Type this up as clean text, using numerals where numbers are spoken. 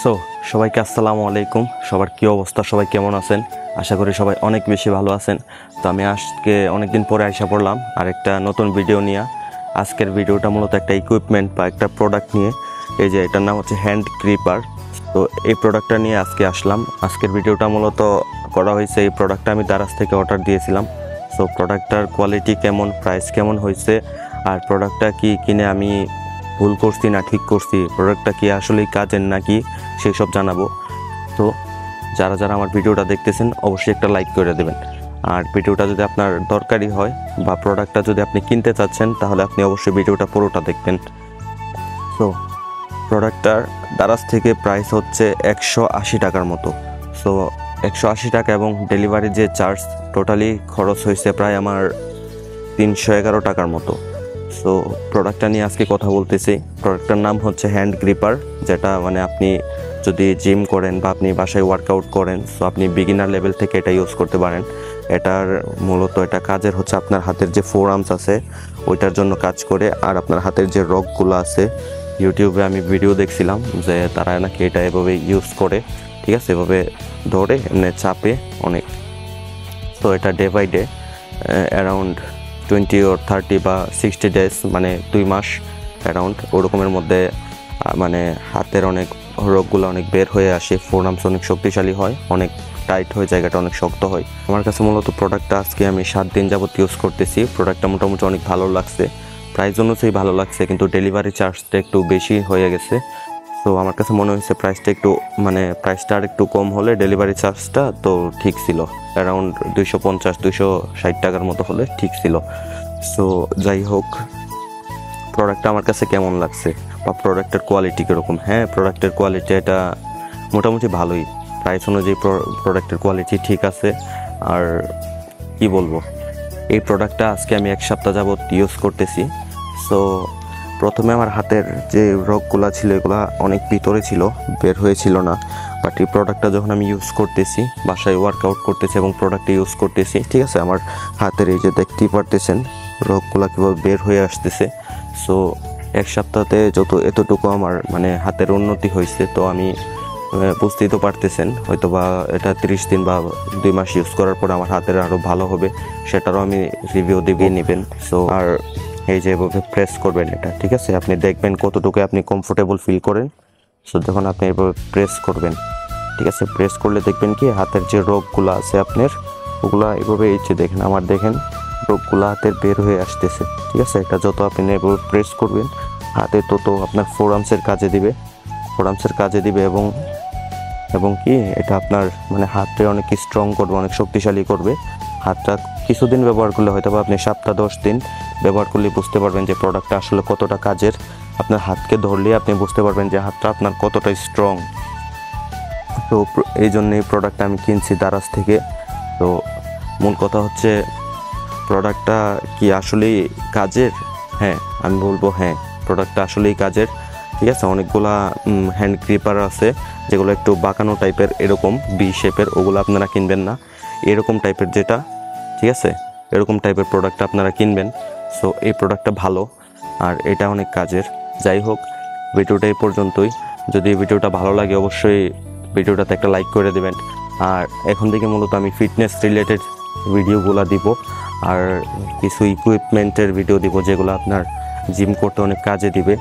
So সবাইকে আসসালামু আলাইকুম। সবার কী অবস্থা, সবাই কেমন আছেন? আশা করি সবাই অনেক বেশি ভালো আছেন। তো আমি আজকে অনেক দিন পরে আইসা পড়লাম আর একটা নতুন ভিডিও নিয়ে। আজকের ভিডিওটা মূলত একটা ইকুইপমেন্ট বা একটা প্রোডাক্ট নিয়ে। এই যে এটার নাম হচ্ছে হ্যান্ড ক্রিপার। তো এই প্রোডাক্টটা নিয়ে আজকে আসলাম। আজকের ভিডিওটা মূলত করা হয়েছে, এই প্রোডাক্টটা আমি দারাজ থেকে অর্ডার দিয়েছিলাম। সো প্রোডাক্টটার কোয়ালিটি কেমন, প্রাইস কেমন হয়েছে, আর প্রোডাক্টটা কি কিনে আমি ভুল করছি না ঠিক করছি, প্রোডাক্টটা কি আসলেই কাজের নাকি, সেই সব জানাবো। তো যারা যারা আমার ভিডিওটা দেখতেছেন অবশ্যই একটা লাইক করে দেবেন। আর ভিডিওটা যদি আপনার দরকারি হয় বা প্রোডাক্টটা যদি আপনি কিনতে চাচ্ছেন তাহলে আপনি অবশ্যই ভিডিওটা পুরোটা দেখবেন। সো প্রোডাক্টটার দারাজ থেকে প্রাইস হচ্ছে 180 টাকার মতো। সো 180 টাকা এবং ডেলিভারি যে চার্জ টোটালি খরচ হয়েছে প্রায় আমার 311 টাকার মতো। সো প্রোডাক্টটা নিয়ে আজকে কথা বলতেছি। প্রোডাক্টটার নাম হচ্ছে হ্যান্ড গ্রিপার, যেটা মানে আপনি যদি জিম করেন বা আপনি বাসায় ওয়ার্কআউট করেন, সো আপনি বিগিনার লেভেল থেকে এটা ইউজ করতে পারেন। এটার মূলত এটা কাজের হচ্ছে আপনার হাতের যে ফোর আর্মস আছে ওইটার জন্য কাজ করে। আর আপনার হাতের যে রগগুলো আছে, ইউটিউবে আমি ভিডিও দেখছিলাম যে তারা নাকি এটা এভাবে ইউজ করে, ঠিক আছে, এভাবে ধরে এমনি চাপে অনেক। তো এটা day by day around 20 or 30 বা 60 ডেজ, মানে 2 মাস অ্যারাউন্ড ওরকমের মধ্যে মানে হাতের অনেক রোগগুলো অনেক বের হয়ে আসে, ফোরামস অনেক শক্তিশালী হয়, অনেক টাইট হয়ে, জায়গাটা অনেক শক্ত হয়। আমার কাছে মূলত প্রোডাক্টটা আজকে আমি 7 দিন যাবত ইউজ করতেছি। প্রোডাক্টটা মোটামুটি অনেক ভালো লাগছে, প্রাইস অনুযায়ী ভালো লাগছে, কিন্তু ডেলিভারি চার্জটা একটু বেশি হয়ে গেছে। তো আমার কাছে মনে হয়েছে প্রাইসটা একটু মানে প্রাইসটা আর একটু কম হলে ডেলিভারি চার্জটা তো ঠিক ছিল, অ্যারাউন্ড 250-260 টাকার মতো হলে ঠিক ছিল। সো যাই হোক, প্রোডাক্টটা আমার কাছে কেমন লাগছে বা প্রোডাক্টের কোয়ালিটি কীরকম? হ্যাঁ, প্রোডাক্টের কোয়ালিটি এটা মোটামুটি ভালোই, প্রাইস অনুযায়ী প্রোডাক্টের কোয়ালিটি ঠিক আছে। আর কি বলবো, এই প্রোডাক্টটা আজকে আমি 1 সপ্তাহ যাবত ইউজ করতেছি। সো প্রথমে আমার হাতের যে রগগুলো ছিল এগুলো অনেক ভিতরে ছিল, বের হয়েছিল না। বাট এই প্রোডাক্টটা যখন আমি ইউজ করতেছি, বাসায় ওয়ার্কআউট করতেছি এবং প্রোডাক্টটা ইউজ করতেছি, ঠিক আছে, আমার হাতের এই যে দেখতেই পারতেছেন রগগুলো কীভাবে বের হয়ে আসতেছে। সো 1 সপ্তাহতে এতটুকু আমার মানে হাতের উন্নতি হয়েছে। তো আমি বুঝতেই তো পারতেছেন, হয়তো বা এটা 30 দিন বা 2 মাস ইউজ করার পর আমার হাতের আরও ভালো হবে, সেটারও আমি রিভিউ দিয়ে নেবেন। সো আর এই যে এভাবে প্রেস করবেন এটা, ঠিক আছে, আপনি দেখবেন কতটুকু আপনি কমফোর্টেবল ফিল করেন। সো যখন আপনি এভাবে প্রেস করবেন, ঠিক আছে, প্রেস করলে দেখবেন কি হাতের যে রোগগুলো আছে আপনার ওগুলা এভাবে এই যে দেখেন, আমার দেখেন রোগগুলো হাতের বের হয়ে আসতেছে, ঠিক আছে। এটা যত আপনি এভাবে প্রেস করবেন হাতে তত আপনার ফোর আর্মসের কাজে দিবে এবং কি এটা আপনার মানে হাতটা অনেক স্ট্রং করবে, অনেক শক্তিশালী করবে। হাতটা কিছুদিন ব্যবহার করলে হয়তো বা আপনি 7-10 দিন ব্যবহার করলে বুঝতে পারবেন যে প্রোডাক্টটা আসলে কতটা কাজের। আপনার হাতকে ধরলে আপনি বুঝতে পারবেন যে হাতটা আপনার কতটা স্ট্রং। তো এই জন্য এই প্রোডাক্টটা আমি কিনছি দারাজ থেকে। তো মূল কথা হচ্ছে প্রোডাক্টটা কি আসলেই কাজের? হ্যাঁ, আমি বলবো হ্যাঁ, প্রোডাক্টটা আসলেই কাজের, ঠিক আছে। অনেকগুলা হ্যান্ড ক্রিপার আছে যেগুলো একটু বাঁকানো টাইপের, এরকম বি শেপের, ওগুলো আপনারা কিনবেন না। এরকম টাইপের যেটা, ঠিক আছে, এরকম টাইপের প্রোডাক্টটা আপনারা কিনবেন। সো এই প্রোডাক্টটা ভালো আর এটা অনেক কাজের। যাই হোক, ভিডিওটা এই পর্যন্তই। যদি ভিডিওটা ভালো লাগে অবশ্যই ভিডিওটাতে একটা লাইক করে দেবেন। আর এখন থেকে মূলত আমি ফিটনেস রিলেটেড ভিডিওগুলো দিব আর কিছু ইকুইপমেন্টের ভিডিও দিব যেগুলো আপনার জিম করতে অনেক কাজে দিবে।